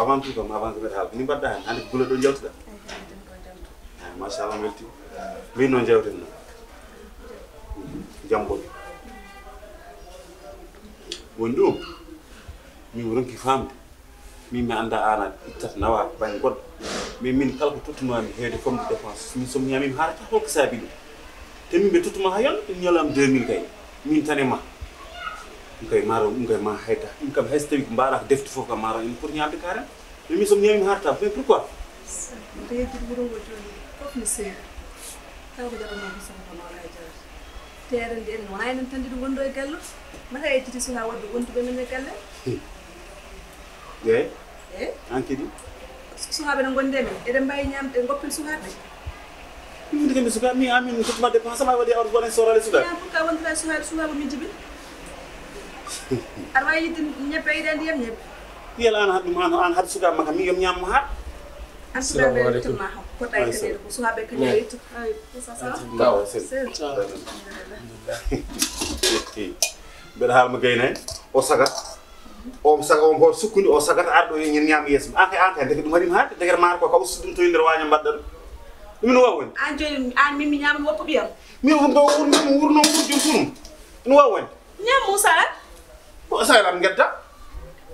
avant tout comme avant que me hal ni badda han hande gulo do jawtuda ma sha Allah melti mi non jawten jambol wondu mi ronki famde mi anda ana ittat nawa ban god min kala ko tutuma mi heede comme dépense mi som nyami harata ko sabi te min be tutuma ha yon nyolam 2000 kay min tanema ngay maro ngay ma hayta kam heste ko mbara defti fof kam maro pour nyamde kare mi som nyami harata mais pourquoi reedir buro wotoni fof mi se taw ko jabano ko sama ma hayta tere den wona en tandi dum gondo e gallo mata e titi suha wadde gontu be men e galle anke di suha be gonde men eden bayi nyamde goppel suha be mi de suha mi amin ko ma dépense ma wadi or gonen sorale suha ya pour ka wonta suha mi jibil arwa yitin ñeppe iden diyam ñeppe yela an hadum an had suga maka mi yom ñam ha assalamu alaykum ko tay tede ko suha be ko yitu ay ça ça taw c'est ber hal ma gayne o sagat o saga o hor sukkundi o sagat ardo ñen ñam yes anke de dum hadim ha de gar mar ko sudum to nder waña badda dum no wawon an joni an mimi ñam woppo biyam mi do wurno wurjum sunum no wawon ñam musa ko saylam ngedda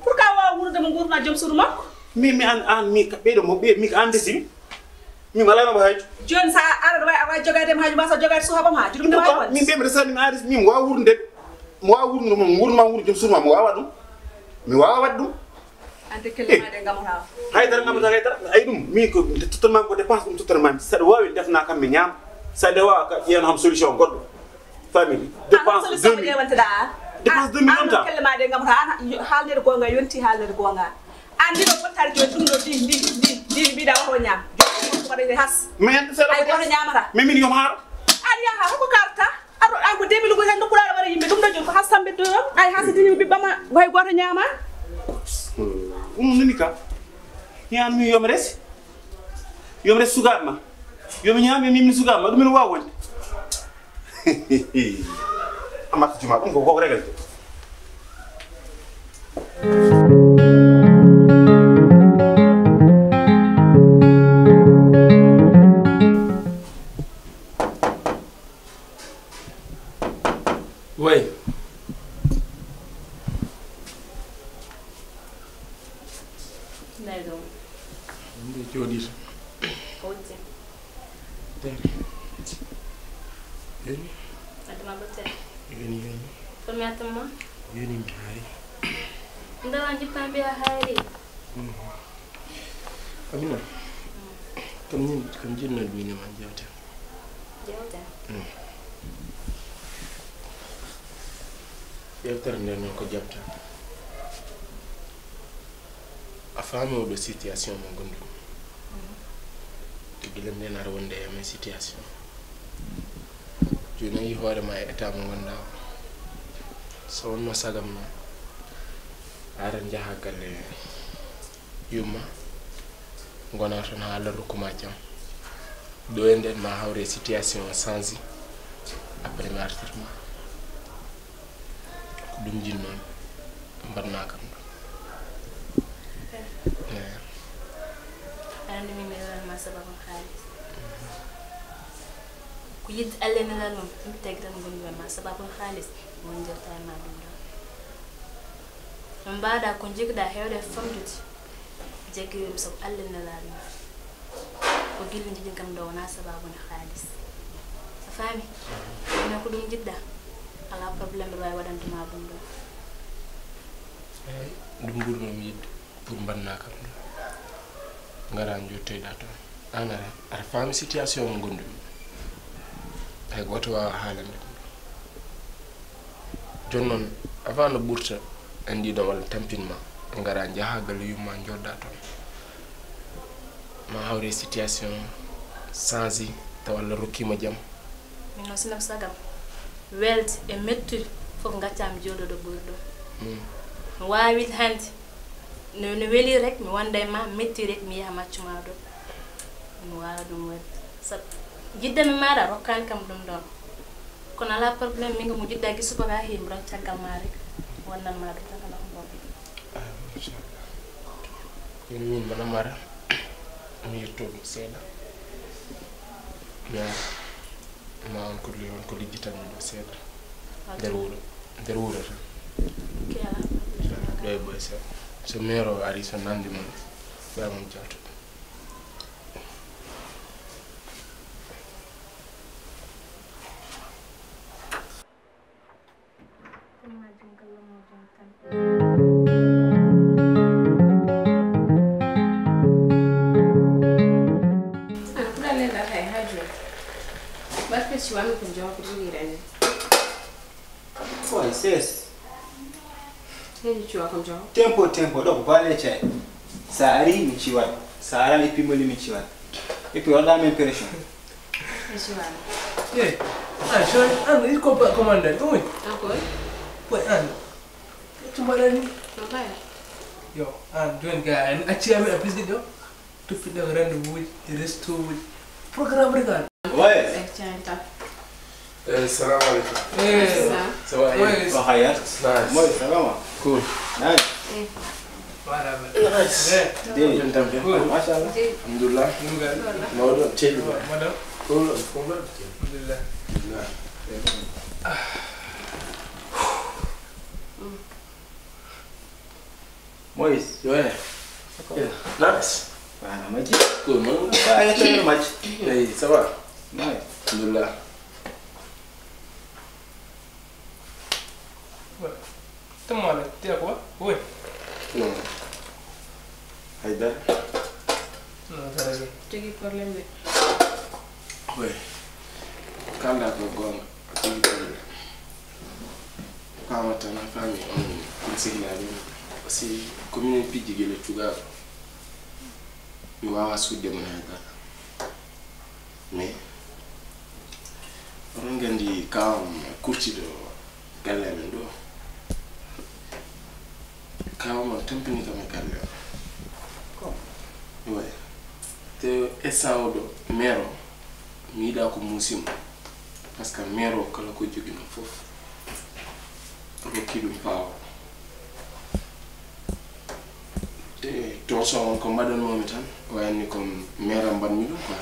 pour ka wa wurde mo ngurna jom suru makko mi an mi ka bedo mo be mi ka andesi mi malay ma hay jon sa ara wa jogade ma haji ma sa jogade so habam ha dum do way mi be resani mi aris mi wa wurde mo wa wurno mo ngurma wurdi jom suru ma mo wa wadu mi wa wadu ante kele ma de ngamata hay dara ngamata hay dara ay dum mi ko totalement ko dépense dum totalement sa wawi defna kam mi ñam sa de wa ka yen ham solution goddo famille dépense 2000 dépense 2 millions ta kelle ma de ngam haalde ko nga yonti haalde ko nga andi do potar jo dum do di bi da wax nyam ko de has men c'est ay ko nyamata mais min yom har ari ha ko karta ado ay ko 2000 ko hen do kula wara yimbe dum do jom ko hasambe do ay hasidi bi bama way goto nyama nini ka yan mi yom res sugama yom nyame mi sugama dum wa won amat cuma ko regal ouais Nado ndi jodi ote Yeni atama bote yeni Kami atama yeni mi hari ndawa njipambe hari Amina kam jinna dumi ne man jawta yewtere nde non ko jabta a faamo do situation mo gondu tigilem den ar wonde e men situation joni yi hoore ma e état mo gonda so wonno sagam na ara jaha galle yumma ngona ton hala rukuma jam do enden ma hawre situation sansi après martirma ko dum jinnon mbanna kam andi mi mera ma sababu khalis ku yid alena la non mi tegran gonga ma sababu khalis mon jota ma dum mbada ko jigda hewde famduti jegi so alena la non ko gilli jidin kam do na sababu khalis sa fami ina ko dum jidda ala problème be way wadantuma dum do dum burno mi yid pour mbanna kam ngara njotte dato anare ar fam situation mo gondu ay goto wa halande jonnon avant no burta andi do wal tampinma ngara jahagal yuma njodda ton ma hawre situation sansi tawalla rokima jam min no sinam sagam weld e metti fof ngaccam jodo do burdo waawit hande no weli rek mi wanda ma metti rek mi yaha maccuma do mi wala dum wed sa jidda mi mara rokkan kam dum don kono ala problème mi nga mu jidda gisu ko ga him ran tagal ma rek wannan ma do tan ala ko min bana mara mi yetto seeda ya ma on ko lijjitan do seeda der wuro tan doy boy so mero ari so nandi mon ba mon jatto Tempo dopo quale c'è? Sari mi ci va. Sara i piccoli mi ci va. E poi guarda la impressione. Anu il comandante oi Ancora? poi anu cuma lani Okay. yo doing guy acci ami appliqué do to fi da rendez-vous resto programme regal Ouais. salam alaikum ça va Ouais, ça va. nice Moi, ça va. cool Nice. voilà nice Dei, cool mashallah. alhamdulillah mawdo teddu madam cool alhamdulillah Moïse. ouais nice Voilà, ma cool man Ah, il y a le match. hey ça va Nice. alhamdulillah Tama la tia quoi? Oui. non hayda Non, ça va. Tegi problème de. ouais kanda ko gonga pamata na fami on signali si commune piji gele tuga mi wawa sudde mon hayda mais on gandi kam kurti do galle men do kam tampini kam galle ouais te esaudo mero mi da ko musim parce que mero kala ko jogina fof ko kidum paaw te to so ko madan momi tan wayni comme mera ban mi dum quoi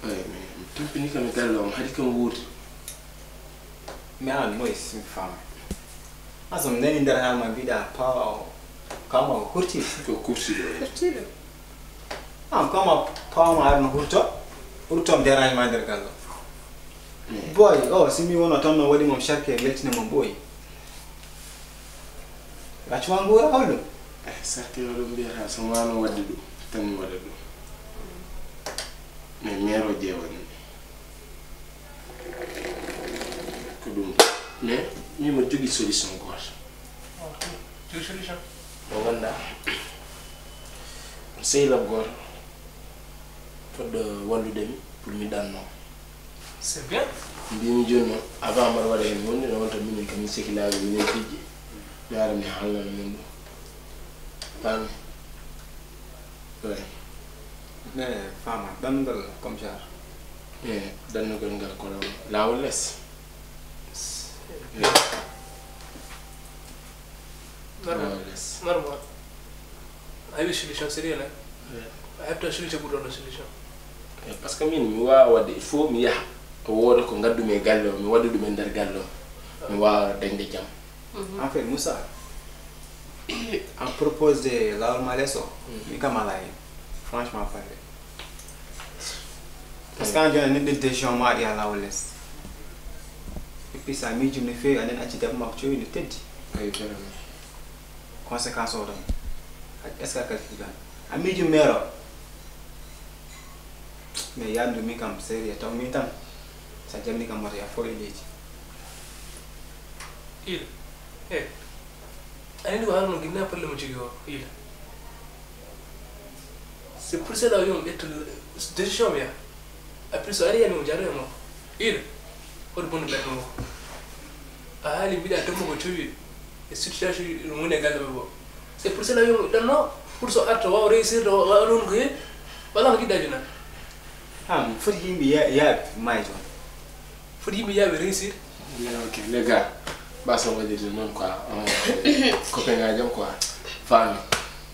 ouais mais tampini kam galle on hadi kam wuti Mais ah, Moïse, une femme. Mas on nem ainda há uma vida pau. Calma, curti. ko kursi do Pertilo. Ah, calma, pau uma arma hurto. Hurto me derai mais dergalo. Boy, oh, se me wanna turn wadi mom sharke let na mom boy. Rachwangu awlu. sarki do mbiata so wano wadde dum tan wada dum mais mero jewani ko dum mais ni mo jogi solution goto Ok. Tu veux solution? o wanda sey lab goto foddo wallude mi pour mi danno C'est bien. mbimi jonno avant mar wada hen wonde no wonta minen kam mi sekilaɓe minen pijji mi ara mi haalnana min ɗum pami ouais Mais femme, dangal comme ça. mais dannugol ngal ko lawol less Normal. lawol less Normal. I have solution Série là. I have to solution pour la solution. parce que min mi wawa wadde il faut mi yaha o woda ko gaddumi e galle o mi wadda ɗum e nder galle o mi wawa dañde jaam En fait, Moussa, à propos de la Malaiso, je suis malade. Franchement, pas. Parce que quand j'ai une décision, je suis là où laisse. Et puis ça m'a dit, je me fais un accident, je me suis dit, ay vraiment conséquence au don. Est-ce que quelqu'un gagne? À midi, je me suis mais il y a un demi comme Série, tant mieux tant. Ça j'ai mis comme Maria, faut aider. Il. Eh. Ani do harno ginna palle mo jigi o. Il. C'est pour ça là yom être décision bien. Après ça ari mo jaro mo. Il. Ko bon be mo. Ali bida to mo tuwi. E situation mo ne galle bo. C'est pour ça là yom danno pour so arto wa réussir do alon ko bala ngi dajuna. Ah, faut qu'il y ait mais Faut dire ya réussir. ok les gars basa wadde non quoi copain nga jam quoi famille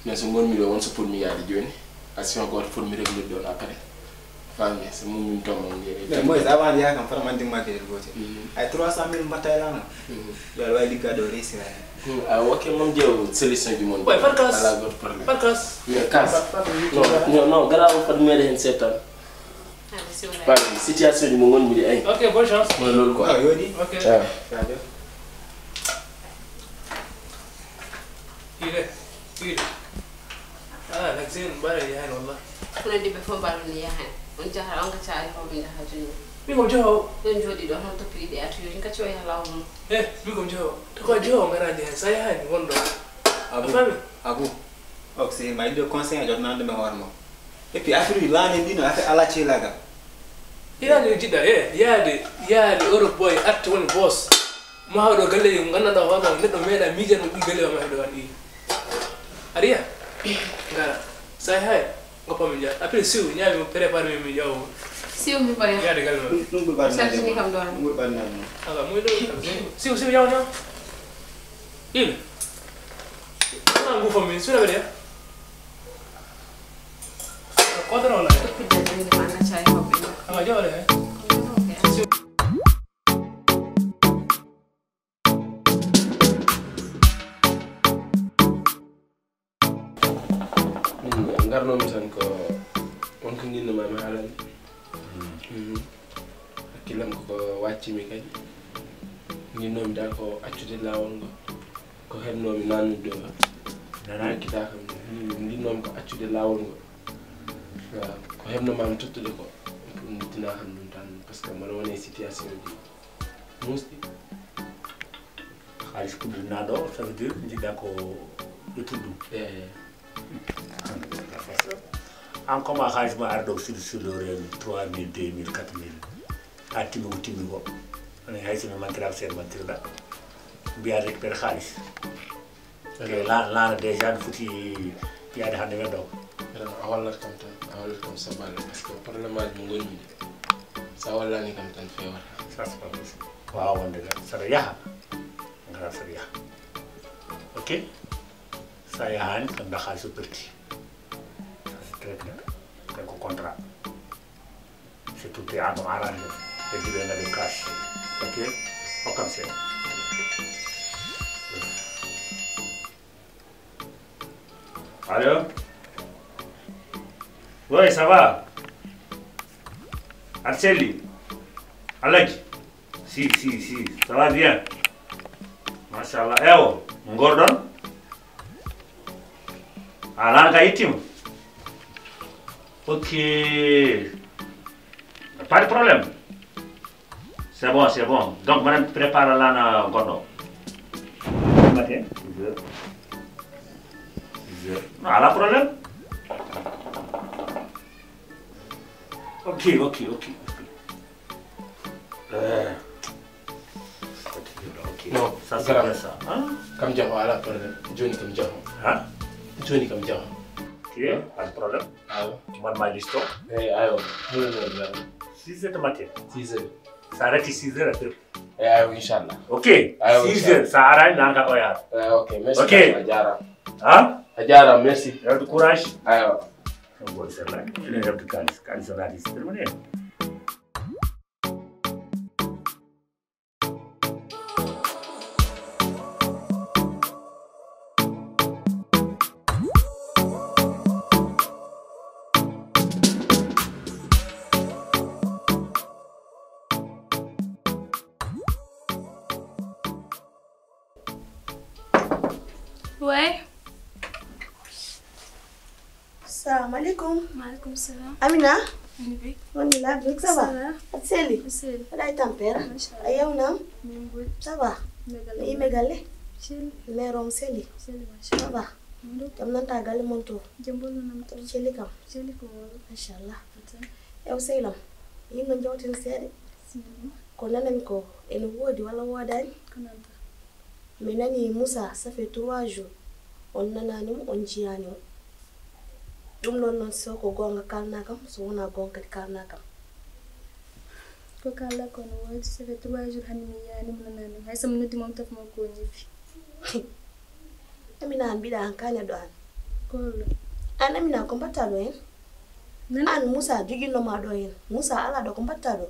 mais so ngon mi do won so pour mi yaade joni action ko pour mi régler do après famille c'est mon mi tom on yere mais moi avant ya kam fara man dimma ke gote ay 300.000 batay la no yo way di cadeau réussir ah ok mom jew solution bi mon boy farkas ala got problème farkas mais kas non grave pas me den setan par situation ni mo ngon mi di ay ok bonne chance mo lol quoi yo di ok radio إيه لكزين بارد يا هاي والله كنا دي بفهم بالون يا هاي وانت هرانك تعرف هو من هاجين ميكم جهو دون جودي ده هم تبي دي أتوي إنك شوي هلاهم إيه ميكم جهو تقول جهو مرة دي هاي هاي وندو abu oxy my do conseil jot na ndeme warmo et puis affaire yi laane dino affaire ala ci laga يا دي جدا يا دي أوروب بوي أت وين بوس ما هو ده قال لي مغنى ده هو ما ندو ميلا ميجن قال لي ما هو ده أريا Gara, saya hai, apa menja? Apa siu? Nyami prepare mi jauh. Siu mi bayar. Ya degal ma. nungul bar na Saya sini kam doan. nungul bar na Aga muito. Siu jauh nya. Il. Mana gua famin, sudah berapa? Kau tahu lah. Tapi jangan di mana cai kopi. Aga jauh lah. ngarno mi tan ko on ko nginno ma mi halal hakilam ko wacci mi kay nginno mi dal ko accude lawol go ko hebno mi nanu do nana kita kam nginno mi ko accude lawol go ko hebno ma mi tuttude ko pour dina xam dum tan parce que mala woni situation di musti xaliss ko dina do ça veut dire ndiga ko tuddu en comment xaliss ma ardo sur le réel 3000 2000 4000 atimi utimi go ani hay sima man grave ser man tirda biya récupérer xaliss la déjà fouti biya de hande do awalla kam tan awalla kam sabal parce que problème mo ngoni sa walla ni kam tan fe wata ça c'est pas possible waaw wonde ga sa yaha ngara sa yaha ok sa yaha ni kan da xaliss perti c'est un contrat. C'est tout est arrangé. Et tu viens avec cash. Ok? Au comme ça. Allô? Oui, ça va? Arceli? Alec? Si, ça va bien. Machallah. Eh oh, Ngourdamam? Ah, là, on Ok. Pas de problème. C'est bon. Donc, madame, prépare là na gondo. Matin, 6h. Non, pas de problème. Ok. Non, ça c'est bien ça. Hein? Comme jaho ala problème. Joni comme jaho. Hein? Joni comme jaho. Ok, pas de problème. Ayo. Moi, ma liste. Ayo. 6h du matin. 6h. Ça arrête 6h après. Ayo, Inch'Allah. Ok, Ayo, 6h, ça arrête dans le oyar. Ok, merci. Ok. Adjara. Hein? Adjara, merci. Du courage. Ayo. Bon, c'est là. Je vais faire du calis. Calis, on a dit, c'est terminé. Ouais. Salam alaikum. Maaleykum salaam. Amina. Oui. On est là, Brick, ça va? Série. Série. Ada tempera. Mashallah. Ayaw nam. Mingul. Ça va? Megale. Ni megale. Chili. Merom Série. Chili Ça mashallah. va? Tam nan tagal monto. Jambol nam to. Chili kam. Chili ko. Mashallah. Ata. Yow Seylam. Yin nga jowtin série. Sinu. Ko nanan ko en wodi wala wodani. Kananta. Mais nani Moussa, ça fait 3 jours. On nananum on jiani. Dum non soko gonga kalna kam so wona gonga kalna kam. Ko kala ko no wadi ça fait 3 jours hanmi yani mun nani hay sam nuti mom taf mo ko ñibi. Amina an bida an kanya do an. Kolo. An Amina kompata do en. An Musa jigi no ma do en. Musa ala do kompata do.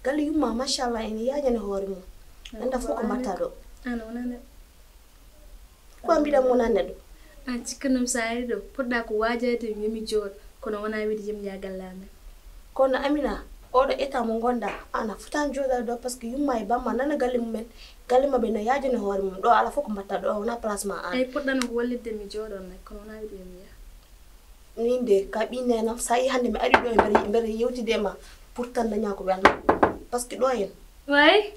Gali yuma mashallah en ya nyane hore mo. Anda fo kompata do. Ano nane. Ko ambida mo nane do. An cikanum saari do podda ko wajade mi jod kono wana widi jëm ya gallame. Kono Amina odo eta mo gonda ana futan joda do parce que yuma e bamma nana gali mumen gali mabe na yaji ne hore mum do ala foko mbatta do na place ma an Ay podda no wallide mi jodon nak kono wana widi jëm ya. ninde ka bi nena sai hande mi ari do e mbere yewti de ma pour tan daña ko wel parce que do yen Way?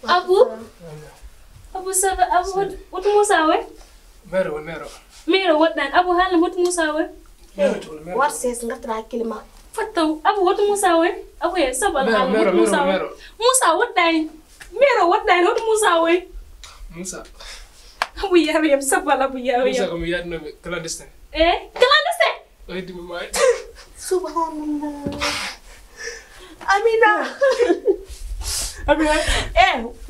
Abu saba Abu wat Musa we? Mero. Mero wadan Abu hala wat Musa we? war ses ngatra kilima Fattaw Abu wat Musa we? Abu ya saba hala wat Musa we? Mero. Musa wadan Mero wadan wat Musa we? Musa. Abu ya yam saba Abu ya Musa yam. comme il y a de clandestin. Clandestin? Oui, dis-moi. subhanallah Amina Amina.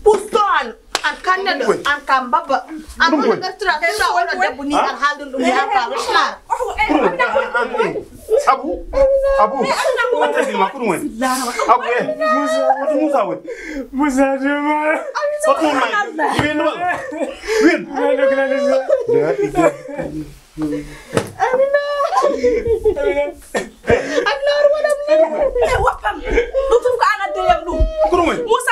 Puston an kanda do an kambaba an wala ngatra so wala debu ni an haldu dum ya fa wala Abu anta di makuru wen Abu Musa wen Musa jema. Foto mai win Amina wala wapam lutum ko ana deyam dum kuru wen Musa